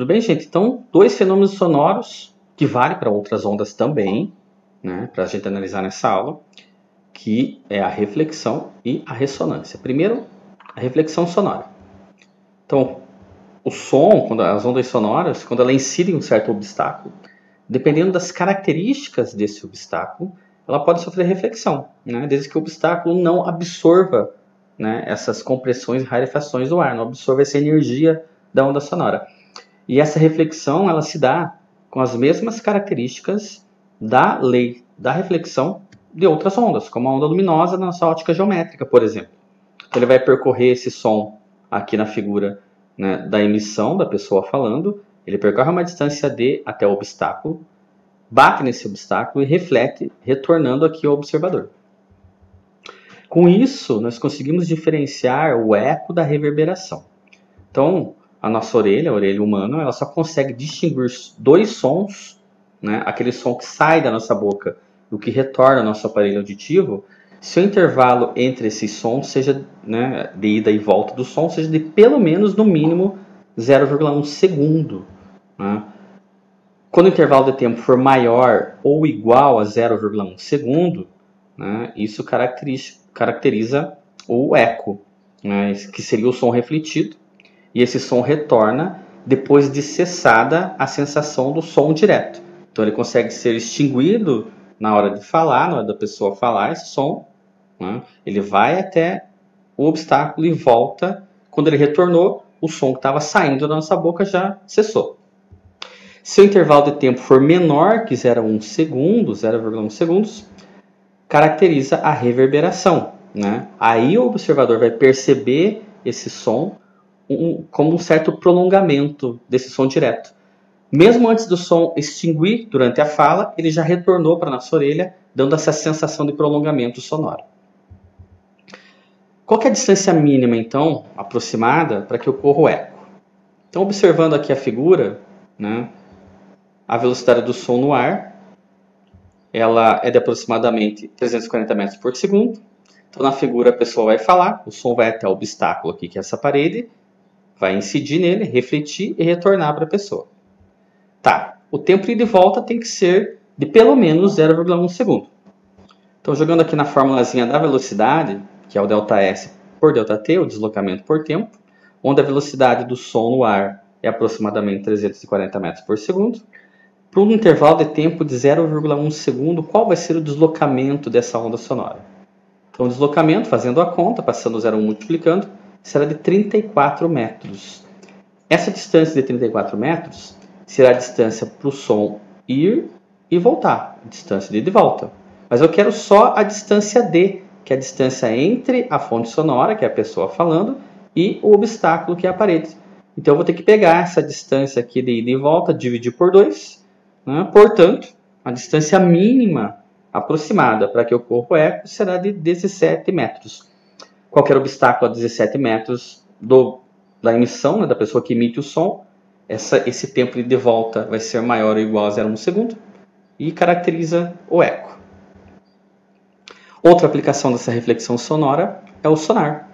Tudo bem, gente? Então, dois fenômenos sonoros que valem para outras ondas também, né, para a gente analisar nessa aula, que é a reflexão e a ressonância. Primeiro, a reflexão sonora. Então, o som, as ondas sonoras, quando ela incide em um certo obstáculo, dependendo das características desse obstáculo, ela pode sofrer reflexão, né, desde que o obstáculo não absorva, né, essas compressões e rarefações do ar, não absorva essa energia da onda sonora. E essa reflexão ela se dá com as mesmas características da lei da reflexão de outras ondas, como a onda luminosa na nossa ótica geométrica, por exemplo. Então, ele vai percorrer esse som aqui na figura, né, da emissão da pessoa falando, ele percorre uma distância d até o obstáculo, bate nesse obstáculo e reflete, retornando aqui ao observador. Com isso, nós conseguimos diferenciar o eco da reverberação. Então, a nossa orelha, a orelha humana, ela só consegue distinguir dois sons, né? Aquele som que sai da nossa boca e o que retorna ao nosso aparelho auditivo, se o intervalo entre esses sons, seja, né, de ida e volta do som, seja de pelo menos, no mínimo, 0,1 segundo. Né? Quando o intervalo de tempo for maior ou igual a 0,1 segundo, né, isso caracteriza o eco, né, que seria o som refletido. E esse som retorna depois de cessada a sensação do som direto. Então ele consegue ser extinguido na hora de falar, na hora da pessoa falar esse som. Né? Ele vai até o obstáculo e volta. Quando ele retornou, o som que estava saindo da nossa boca já cessou. Se o intervalo de tempo for menor que 0,1 segundos, caracteriza a reverberação. Né? Aí o observador vai perceber esse som como um certo prolongamento desse som direto. Mesmo antes do som extinguir durante a fala, ele já retornou para a nossa orelha, dando essa sensação de prolongamento sonoro. Qual que é a distância mínima, então, aproximada para que ocorra o eco? Então, observando aqui a figura, né, a velocidade do som no ar, ela é de aproximadamente 340 metros por segundo. Então, na figura, a pessoa vai falar, o som vai até o obstáculo aqui, que é essa parede, vai incidir nele, refletir e retornar para a pessoa. Tá, o tempo de ida e volta tem que ser de pelo menos 0,1 segundo. Então, jogando aqui na formulazinha da velocidade, que é o ΔS por ΔT, o deslocamento por tempo, onde a velocidade do som no ar é aproximadamente 340 metros por segundo. Para um intervalo de tempo de 0,1 segundo, qual vai ser o deslocamento dessa onda sonora? Então, o deslocamento, fazendo a conta, passando o 0,1 multiplicando, será de 34 metros. Essa distância de 34 metros será a distância para o som ir e voltar, a distância de ida e volta. Mas eu quero só a distância D, que é a distância entre a fonte sonora, que é a pessoa falando, e o obstáculo, que é a parede. Então eu vou ter que pegar essa distância aqui de ida e volta, dividir por 2. Né? Portanto, a distância mínima aproximada para que ocorra o eco será de 17 metros. Qualquer obstáculo a 17 metros da emissão, né, da pessoa que emite o som, esse tempo de volta vai ser maior ou igual a 0,1 segundo e caracteriza o eco. Outra aplicação dessa reflexão sonora é o sonar.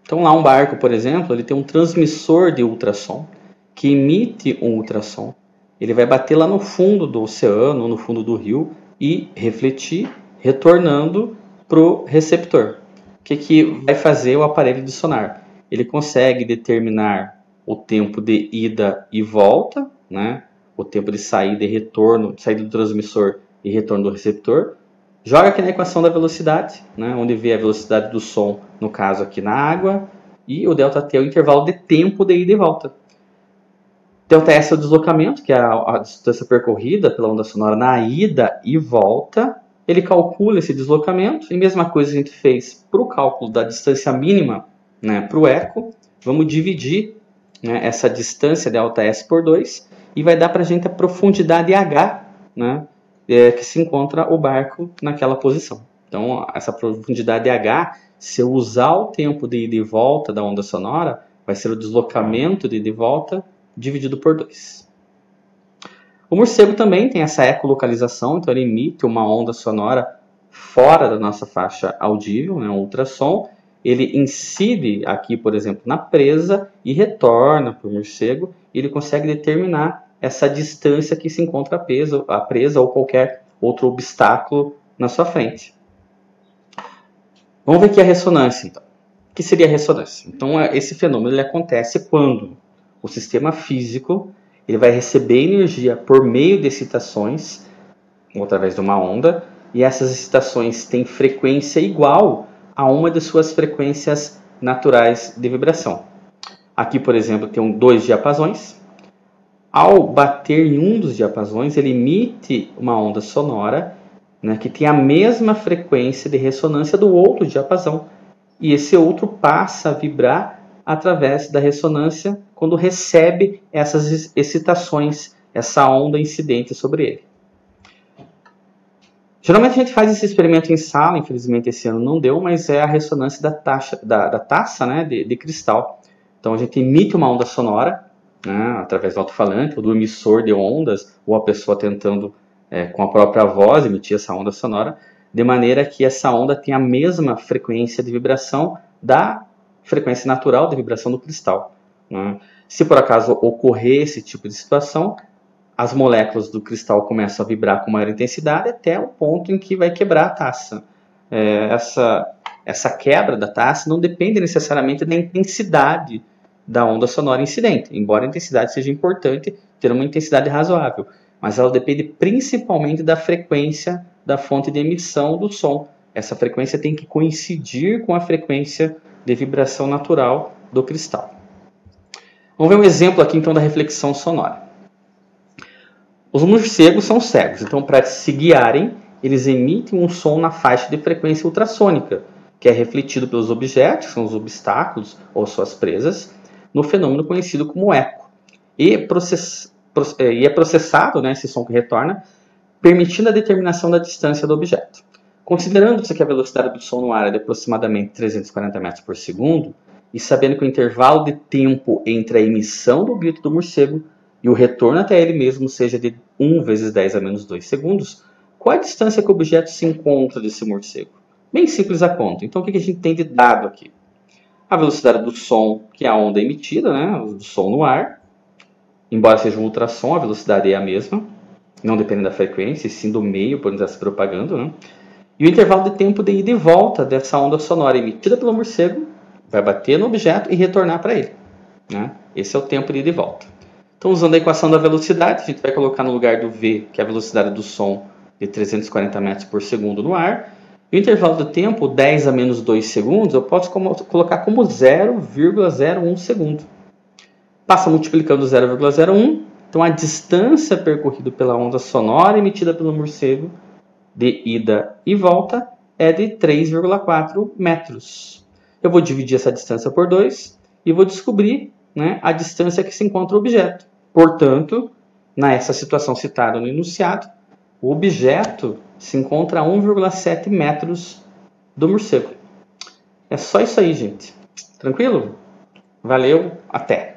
Então lá um barco, por exemplo, ele tem um transmissor de ultrassom que emite um ultrassom. Ele vai bater lá no fundo do oceano, no fundo do rio e refletir, retornando para o receptor. O que vai fazer o aparelho de sonar? Ele consegue determinar o tempo de ida e volta, né? O tempo de saída e retorno, saída do transmissor e retorno do receptor. Joga aqui na equação da velocidade, né? Onde vê a velocidade do som, no caso aqui na água, e o ΔT é o intervalo de tempo de ida e volta. ΔS é o deslocamento, que é a distância percorrida pela onda sonora na ida e volta. Ele calcula esse deslocamento, e mesma coisa a gente fez para o cálculo da distância mínima, né, para o eco. Vamos dividir, né, essa distância ΔS por 2 e vai dar para a gente a profundidade H, né, que se encontra o barco naquela posição. Então, essa profundidade H, se eu usar o tempo de ida e volta da onda sonora, vai ser o deslocamento de ida e volta dividido por 2. O morcego também tem essa ecolocalização, então ele emite uma onda sonora fora da nossa faixa audível, né, um ultrassom, ele incide aqui, por exemplo, na presa e retorna para o morcego, e ele consegue determinar essa distância que se encontra a presa ou qualquer outro obstáculo na sua frente. Vamos ver aqui a ressonância, então. O que seria a ressonância? Então, esse fenômeno ele acontece quando o sistema físico ele vai receber energia por meio de excitações, ou através de uma onda, e essas excitações têm frequência igual a uma de suas frequências naturais de vibração. Aqui, por exemplo, tem dois diapasões. Ao bater em um dos diapasões, ele emite uma onda sonora, né, que tem a mesma frequência de ressonância do outro diapasão. E esse outro passa a vibrar através da ressonância quando recebe essas excitações, essa onda incidente sobre ele. Geralmente a gente faz esse experimento em sala, infelizmente esse ano não deu, mas é a ressonância da taça, né, de cristal. Então a gente emite uma onda sonora, né, através do alto-falante ou do emissor de ondas, ou a pessoa tentando com a própria voz emitir essa onda sonora, de maneira que essa onda tem a mesma frequência de vibração da frequência natural de vibração do cristal, né? Se por acaso ocorrer esse tipo de situação, as moléculas do cristal começam a vibrar com maior intensidade até o ponto em que vai quebrar a taça. Essa quebra da taça não depende necessariamente da intensidade da onda sonora incidente, embora a intensidade seja importante, ter uma intensidade razoável, mas ela depende principalmente da frequência da fonte de emissão do som. Essa frequência tem que coincidir com a frequência de vibração natural do cristal. Vamos ver um exemplo aqui então da reflexão sonora. Os morcegos são cegos, então para se guiarem, eles emitem um som na faixa de frequência ultrassônica, que é refletido pelos objetos, que são os obstáculos ou suas presas, no fenômeno conhecido como eco. E é processado, né, esse som que retorna, permitindo a determinação da distância do objeto. Considerando-se que a velocidade do som no ar é de aproximadamente 340 metros por segundo, e sabendo que o intervalo de tempo entre a emissão do grito do morcego e o retorno até ele mesmo seja de 1 vezes 10 a menos 2 segundos, qual é a distância que o objeto se encontra desse morcego? Bem simples a conta. Então, o que a gente tem de dado aqui? A velocidade do som, que é a onda emitida, né, do som no ar. Embora seja um ultrassom, a velocidade é a mesma. Não depende da frequência, e sim do meio por onde está se propagando, né? E o intervalo de tempo de ida e volta dessa onda sonora emitida pelo morcego vai bater no objeto e retornar para ele, né? Esse é o tempo de ida e volta. Então, usando a equação da velocidade, a gente vai colocar no lugar do v, que é a velocidade do som de 340 metros por segundo no ar. E o intervalo do tempo, 10 a menos 2 segundos, eu posso colocar como 0,01 segundo. Passa multiplicando 0,01. Então, a distância percorrida pela onda sonora emitida pelo morcego de ida e volta é de 3,4 metros. Eu vou dividir essa distância por 2 e vou descobrir, né, a distância que se encontra o objeto. Portanto, nessa situação citada no enunciado, o objeto se encontra a 1,7 metros do morcego. É só isso aí, gente. Tranquilo? Valeu, até!